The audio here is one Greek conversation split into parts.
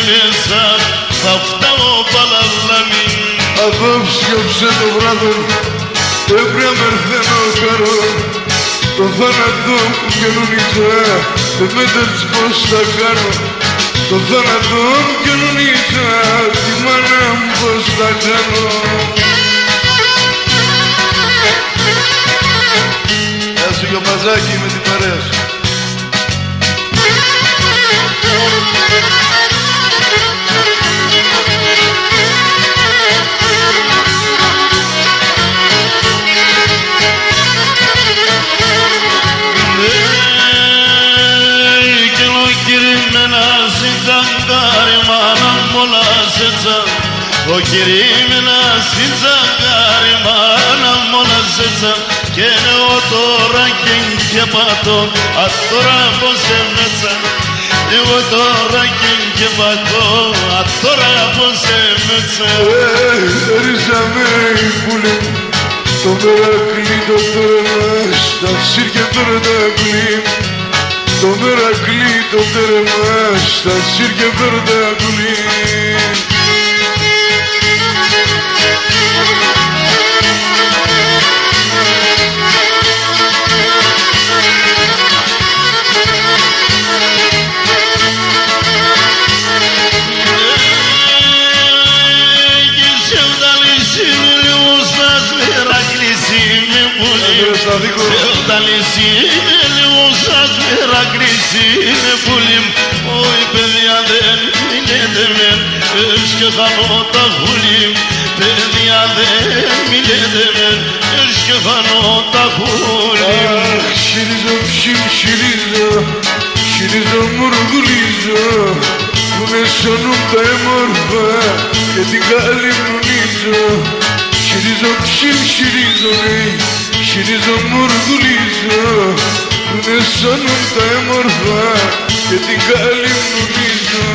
μέσα θα φτάω παλαλάνι. Απόψε το βράδυ έπρεπε να μερθαίνω καρό. Το θάνατο μου καινούριζα, δεν μέτρες πως θα κάνω. Το θάνατο μου καινούριζα, τη μάνα μου πως θα κάνω. Γεια σου Γιωμαζάκη με την παρέα σου. Ο κυρίμενα στην τζαγκάρι μάνα μόνα ζέτσα και εγώ τώρα και πατώ α τώρα πως έμετσα εγώ τώρα και πατώ α τώρα πως έμετσα. Ρίζαμε οι πουλοι το Μερακλή το τέρμα στα σύρκια τώρα τα κλεί. Το Μερακλή το τέρμα στα σύρκια τώρα τα κλεί. Σεβδαλισί με λίγο σας μερακλήσει με πουλί. Όχι παιδιά δεν μιλέτε με ες και χάνω τα χουλί. Παιδιά δεν μιλέτε με ες και χάνω τα χουλί. Αχ συρίζω ψιμ συρίζω, συρίζω μουργουλίζω, που με σώνουν τα έμορφα και την καλυμνονίζω. Συρίζω ψιμ συρίζω συρίζω μουργουλίζω, που με σώνουν τα έμορφα και την καλυμνονίζω.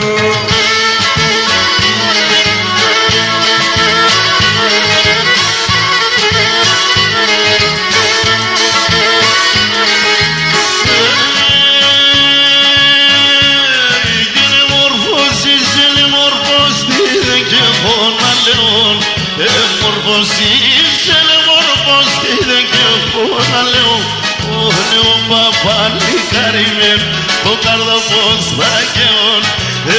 Παλικάριμεν, το καρδοπός θα καίων.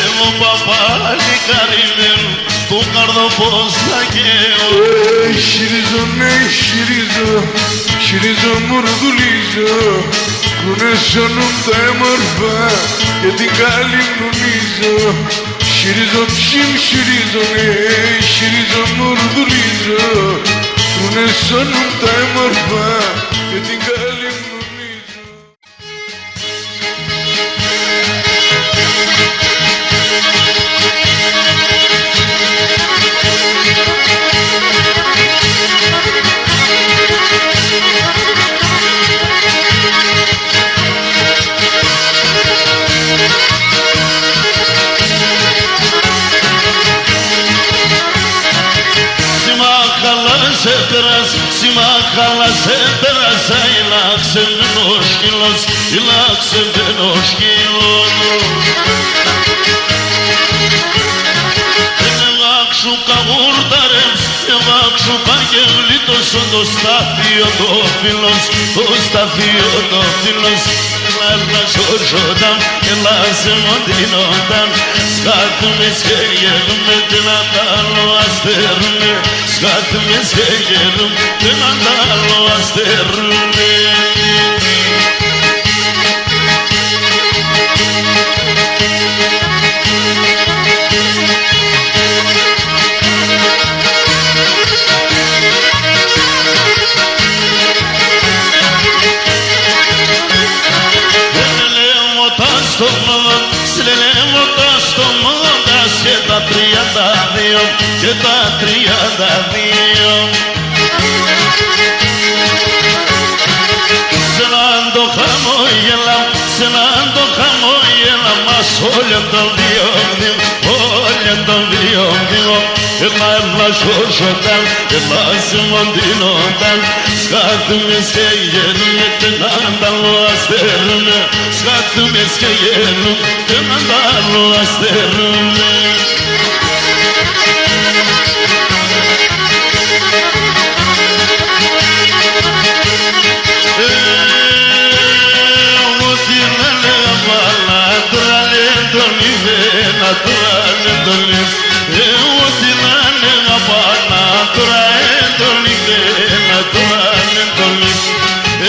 Εγώ παπαλικάριμεν, το καρδοπός θα καίων. Συρίζω, ναι, συρίζω, συρίζω μουργουλίζω, που με σώνουν τα έμορφα και την καλυμνονίζω. Συρίζω ψιμ, συρίζω, ναι, συρίζω μουργουλίζω, που με σώνουν τα έμορφα και την καλυμνονίζω. Χάλασε πέρασα, ηλάξε μπαινός σκύλος, ηλάξε μπαινός σκύλος. Εβάξου καγούρταρες, εβάξου καγευλίτος, το σταθείο το φίλος, το σταθείο το φίλος. Έλα σωζόταν, έλα σε μοντινόταν, σκάτουμε σχέγερουμε, την αντάλλο αστερούμε, σκάτουμε σχέγερουμε, την αντάλλο αστερούμε. Και τα 32 σε έναν το χαμόγελα, σε έναν το χαμόγελα μας όλων των διόδων, όλων των διόδων. έλα σώσονταν, έλα σημαντινόταν. Σκάτουμες και γέρνετε να τα λοαστερούνε, σκάτουμες και γέρνετε να τα λοαστερούνε.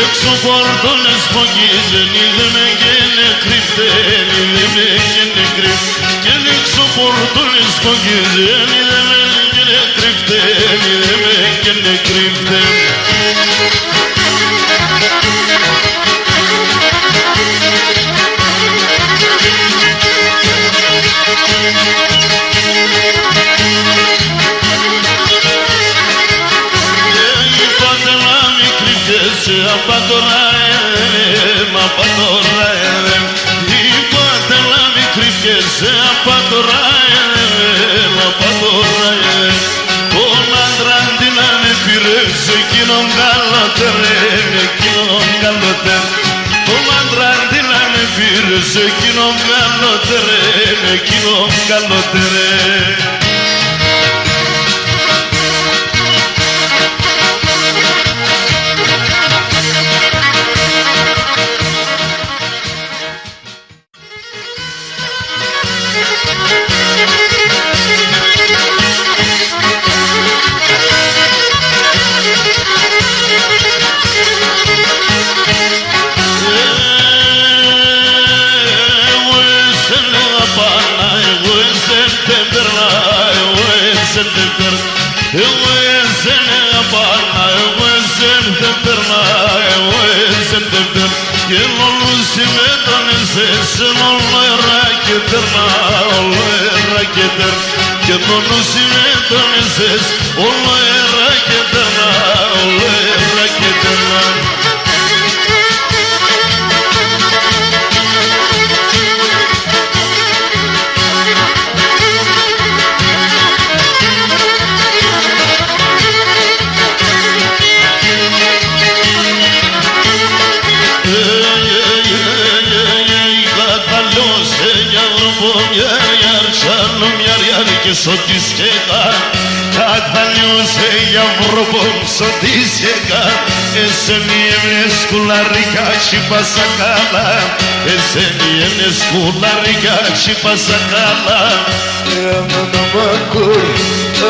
Έξω πόρτονες φωγίζεν, είδαμε και νεκρυφτέν, είδαμε και νεκρυφτέν. Και έξω πόρτονες φωγίζεν, είδαμε και νεκρυφτέν, είδαμε και νεκρυφτέν. Σε εκείνον καλότερε, εκείνον καλότερε. Και μόνο συμμετώνεσες, όλο έρα και τερνά, όλο έρα και τερνά. Και σωτισκέκα, κατάλειωσε για βροπом σωτισκέκα. Εσένιεμνες κουλαρικα τσιπασακάλα, εσένιεμνες κουλαρικα τσιπασακάλα. Εμένα μακόρ,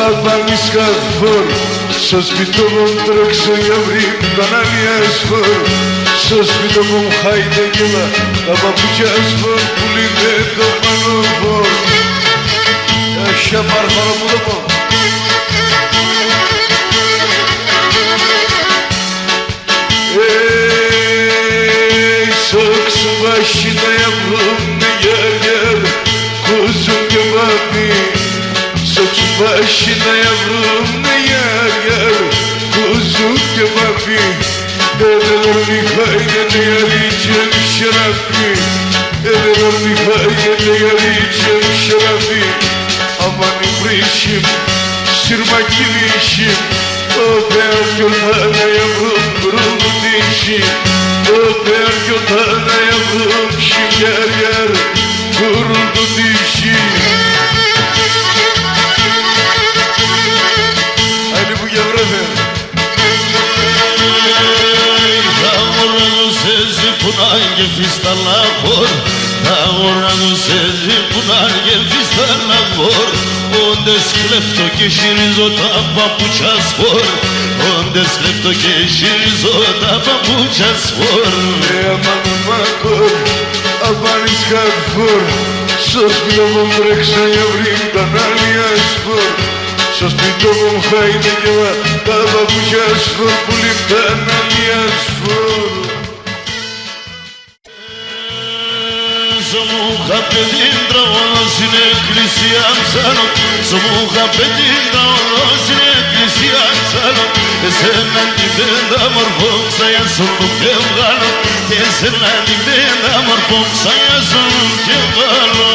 απάνεις καθφόρ, στο σπιτό μου τρέξω για βρήκ κανάλια σφόρ. Στο σπιτό μου χάιτε γελά, τα παπούτσια σφόρ που λύνε το μανοφόρ. Ще пархора му да πω. Ей, соксу başına yavrum ne yer yer, kuzum kebabı. Soksu başına yavrum ne yer yer, kuzum kebabı. Edeler nihayet ne yer içim şerefli, edeler nihayet ne yer içim şerefli. Aman ibrişim, sırmak ilişim, o beyaz gölhane yavrum kırıldı dişim. O beyaz gölhane yavrum şim yer yer kırıldı dişim. Hadi bu yavru efendim. Yavrum sesi punange fistala kor. Yavrum sesi punange fistala kor. Unde sklepto che shirizo ta papucha spor, unde sklepto che shirizo ta papucha spor. Aman makor, abanis kadfor, sos bilovom breksa yavrim danalia spor. Sos bilovom hayde geva ta papucha spor, pulim danalia spor. Σομούχα παιδίντρα όλο στην εκκλησία ψάνω, σομούχα παιδίντρα όλο στην εκκλησία ψάνω. Εσένα την πέντα μορφό ξαγιά σου και βγάλω, εσένα την πέντα μορφό ξαγιά σου και βγάλω.